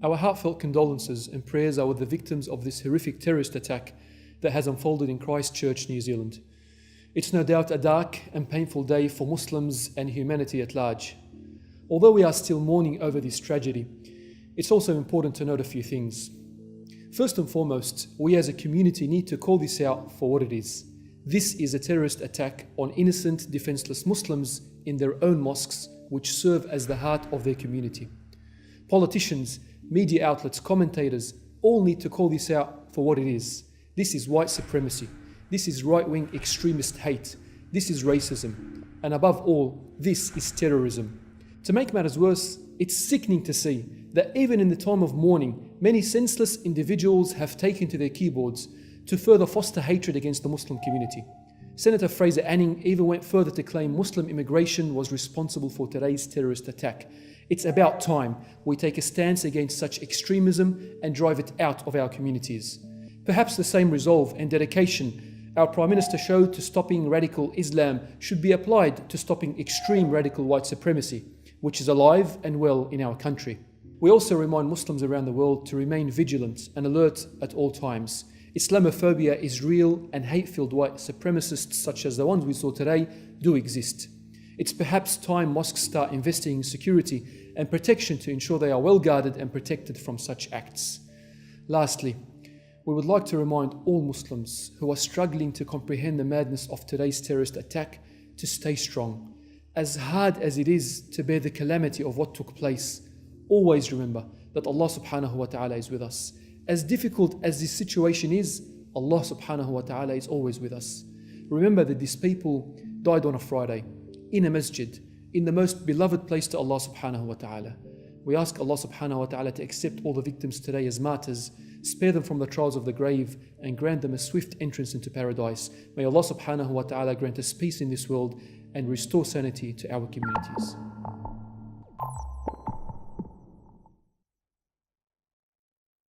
Our heartfelt condolences and prayers are with the victims of this horrific terrorist attack that has unfolded in Christchurch, New Zealand. It's no doubt a dark and painful day for Muslims and humanity at large. Although we are still mourning over this tragedy, it's also important to note a few things. First and foremost, we as a community need to call this out for what it is. This is a terrorist attack on innocent, defenceless Muslims in their own mosques, which serve as the heart of their community. Politicians, media outlets, commentators all need to call this out for what it is. This is white supremacy. This is right-wing extremist hate. This is racism. And above all, this is terrorism. To make matters worse, it's sickening to see that even in the time of mourning, many senseless individuals have taken to their keyboards to further foster hatred against the Muslim community. Senator Fraser Anning even went further to claim Muslim immigration was responsible for today's terrorist attack. It's about time we take a stance against such extremism and drive it out of our communities. Perhaps the same resolve and dedication our Prime Minister showed to stopping radical Islam should be applied to stopping extreme radical white supremacy, which is alive and well in our country. We also remind Muslims around the world to remain vigilant and alert at all times. Islamophobia is real, and hate-filled white supremacists such as the ones we saw today do exist. It's perhaps time mosques start investing in security and protection to ensure they are well guarded and protected from such acts. Lastly, we would like to remind all Muslims who are struggling to comprehend the madness of today's terrorist attack to stay strong. As hard as it is to bear the calamity of what took place, always remember that Allah subhanahu wa ta'ala is with us. As difficult as this situation is, Allah subhanahu wa ta'ala is always with us. Remember that these people died on a Friday, in a masjid, in the most beloved place to Allah subhanahu wa ta'ala. We ask Allah subhanahu wa ta'ala to accept all the victims today as martyrs, spare them from the trials of the grave, and grant them a swift entrance into paradise. May Allah subhanahu wa ta'ala grant us peace in this world and restore sanity to our communities.